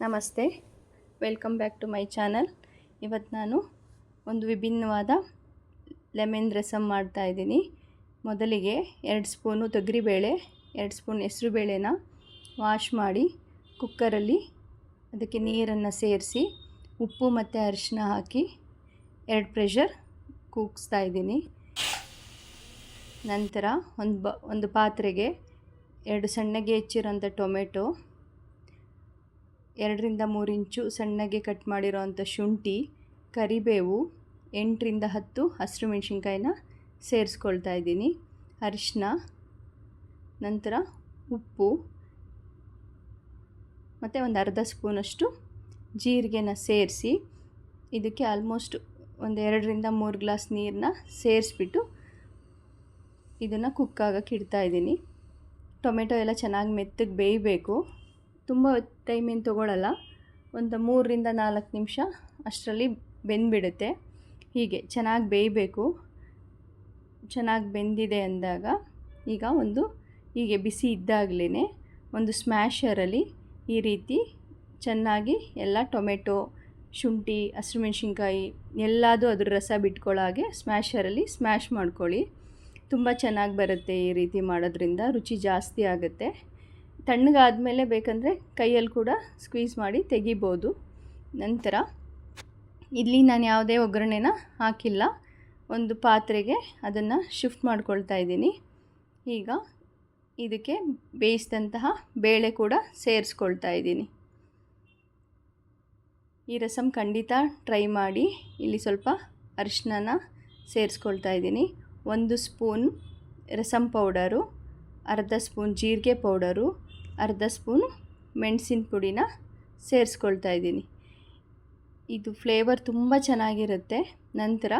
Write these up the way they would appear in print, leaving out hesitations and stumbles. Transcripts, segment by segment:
ನಮಸ್ತೆ, welcome back to my channel. ಇವತ್ತು ನಾನು ಒಂದು ವಿಭಿನ್ನವಾದ ಲೆಮನ್ ರಸಮ್ ಮಾಡ್ತಾಯಿದ್ದೀನಿ. ಮೊದಲಿಗೆ 2 ಸ್ಪೂನು ತೊಗರಿಬೇಳೆ, 2 ಸ್ಪೂನ್ ಹೆಸರುಬೇಳೆನ ವಾಶ್ ಮಾಡಿ ಕುಕ್ಕರಲ್ಲಿ ಅದಕ್ಕೆ ನೀರನ್ನು ಸೇರಿಸಿ ಉಪ್ಪು ಮತ್ತು ಅರಿಶಿನ ಹಾಕಿ 2 ಪ್ರೆಷರ್ ಕೂಗಿಸ್ತಾ ಇದ್ದೀನಿ. ನಂತರ ಒಂದು ಪಾತ್ರೆಗೆ 2 ಸಣ್ಣಗೆ ಹೆಚ್ಚಿರೋಂಥ ಟೊಮೆಟೊ, 2 ರಿಂದ 3 ಇಂಚು ಸಣ್ಣಗೆ ಕಟ್ ಮಾಡಿರೋವಂಥ ಶುಂಠಿ, ಕರಿಬೇವು, 8 ರಿಂದ 10 ಹಸಿರು ಮೆಣಸಿನ್ಕಾಯಿನ ಸೇರಿಸ್ಕೊಳ್ತಾ ಇದ್ದೀನಿ. ಅರಿಶಿನ, ನಂತರ ಉಪ್ಪು ಮತ್ತು ಒಂದು ಅರ್ಧ ಸ್ಪೂನಷ್ಟು ಜೀರಿಗೆನ ಸೇರಿಸಿ ಇದಕ್ಕೆ ಆಲ್ಮೋಸ್ಟ್ ಒಂದು 2 ರಿಂದ 3 ಗ್ಲಾಸ್ ನೀರನ್ನ ಸೇರಿಸ್ಬಿಟ್ಟು ಇದನ್ನು ಕುಕ್ ಆಗಕ್ಕೆ ಇಡ್ತಾಯಿದ್ದೀನಿ. ಟೊಮೆಟೊ ಎಲ್ಲ ಚೆನ್ನಾಗಿ ಮೆತ್ತಗೆ ಬೇಯಬೇಕು. ತುಂಬ ಟೈಮ್ ಏನು ತೊಗೊಳ್ಳಲ್ಲ, ಒಂದು 3 ರಿಂದ 4 ನಿಮಿಷ ಅಷ್ಟರಲ್ಲಿ ಬೆಂದ್ಬಿಡುತ್ತೆ. ಹೀಗೆ ಚೆನ್ನಾಗಿ ಬೇಯಬೇಕು. ಚೆನ್ನಾಗಿ ಬೆಂದಿದೆ ಅಂದಾಗ ಹೀಗೆ ಬಿಸಿ ಇದ್ದಾಗಲೇ ಒಂದು ಸ್ಮ್ಯಾಶರಲ್ಲಿ ಈ ರೀತಿ ಚೆನ್ನಾಗಿ ಎಲ್ಲ ಟೊಮೆಟೊ, ಶುಂಠಿ, ಹಸಿರು ಮೆಣಸಿನ್ಕಾಯಿ ಎಲ್ಲದೂ ಅದ್ರ ರಸ ಬಿಟ್ಕೊಳ್ಳೋ ಹಾಗೆ ಸ್ಮ್ಯಾಶರಲ್ಲಿ ಸ್ಮ್ಯಾಶ್ ಮಾಡ್ಕೊಳ್ಳಿ. ತುಂಬ ಚೆನ್ನಾಗಿ ಬರುತ್ತೆ. ಈ ರೀತಿ ಮಾಡೋದ್ರಿಂದ ರುಚಿ ಜಾಸ್ತಿ ಆಗುತ್ತೆ. ತಣ್ಣಗಾದಮೇಲೆ ಬೇಕಂದರೆ ಕೈಯಲ್ಲಿ ಕೂಡ ಸ್ಕ್ವೀಸ್ ಮಾಡಿ ತೆಗಿಬೋದು. ನಂತರ ಇಲ್ಲಿ ನಾನು ಯಾವುದೇ ಒಗ್ಗರಣೆನ ಹಾಕಿಲ್ಲ, ಒಂದು ಪಾತ್ರೆಗೆ ಅದನ್ನು ಶಿಫ್ಟ್ ಮಾಡ್ಕೊಳ್ತಾ ಇದ್ದೀನಿ. ಈಗ ಇದಕ್ಕೆ ಬೇಯಿಸಿದಂತಹ ಬೇಳೆ ಕೂಡ ಸೇರಿಸ್ಕೊಳ್ತಾ ಇದ್ದೀನಿ. ಈ ರಸಮ್ ಖಂಡಿತ ಟ್ರೈ ಮಾಡಿ. ಇಲ್ಲಿ ಸ್ವಲ್ಪ ಅರಿಶಿನ ಸೇರಿಸ್ಕೊಳ್ತಾ ಇದ್ದೀನಿ. 1 ಸ್ಪೂನ್ ರಸಮ್ ಪೌಡರು, ಅರ್ಧ ಸ್ಪೂನ್ ಜೀರಿಗೆ ಪೌಡರು, ಅರ್ಧ ಸ್ಪೂನ್ ಮೆಣಸಿನ ಪುಡಿನ ಸೇರಿಸ್ಕೊಳ್ತಾ ಇದ್ದೀನಿ. ಇದು ಫ್ಲೇವರ್ ತುಂಬ ಚೆನ್ನಾಗಿರುತ್ತೆ. ನಂತರ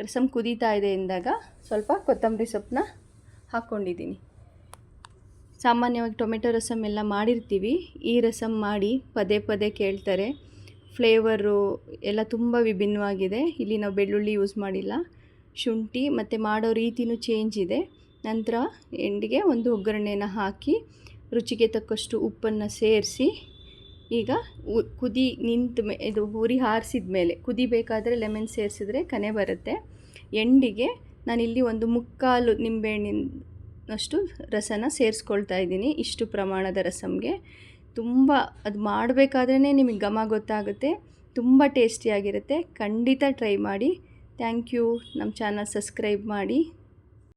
ರಸಮ್ ಕುದೀತಾ ಇದೆ ಎಂದಾಗ ಸ್ವಲ್ಪ ಕೊತ್ತಂಬರಿ ಸೊಪ್ಪನ್ನ ಹಾಕ್ಕೊಂಡಿದ್ದೀನಿ. ಸಾಮಾನ್ಯವಾಗಿ ಟೊಮೆಟೊ ರಸಮ್ ಎಲ್ಲ ಮಾಡಿರ್ತೀವಿ, ಈ ರಸಮ್ ಮಾಡಿ ಪದೇ ಪದೇ ಕೇಳ್ತಾರೆ. ಫ್ಲೇವರು ಎಲ್ಲ ತುಂಬ ವಿಭಿನ್ನವಾಗಿದೆ. ಇಲ್ಲಿ ನಾವು ಬೆಳ್ಳುಳ್ಳಿ ಯೂಸ್ ಮಾಡಿಲ್ಲ, ಶುಂಠಿ ಮತ್ತು ಮಾಡೋ ರೀತಿಯೂ ಚೇಂಜ್ ಇದೆ. ನಂತರ ಎಂಡಿಗೆ ಒಂದು ಒಗ್ಗರಣೆನ ಹಾಕಿ ರುಚಿಗೆ ತಕ್ಕಷ್ಟು ಉಪ್ಪನ್ನು ಸೇರಿಸಿ ಈಗ ಕುದಿ ಇದು ಉರಿ ಹಾರಿಸಿದ ಮೇಲೆ ಕುದಿಬೇಕಾದರೆ ಲೆಮನ್ ಸೇರಿಸಿದ್ರೆ ಕನೆ ಬರುತ್ತೆ. ಎಂಡಿಗೆ ನಾನಿಲ್ಲಿ ಒಂದು 3/4 ನಿಂಬೆಹಣ್ಣಿನಷ್ಟು ರಸನ ಸೇರಿಸ್ಕೊಳ್ತಾ ಇದ್ದೀನಿ. ಇಷ್ಟು ಪ್ರಮಾಣದ ರಸಮ್ಗೆ ತುಂಬ ಅದು ಮಾಡಬೇಕಾದ್ರೇ ನಿಮಗೆ ಘಮ ಗೊತ್ತಾಗುತ್ತೆ. ತುಂಬ ಟೇಸ್ಟಿಯಾಗಿರುತ್ತೆ. ಖಂಡಿತ ಟ್ರೈ ಮಾಡಿ. Thank you. ನಮ್ಮ ಚಾನಲ್ ಸಬ್ಸ್ಕ್ರೈಬ್ ಮಾಡಿ.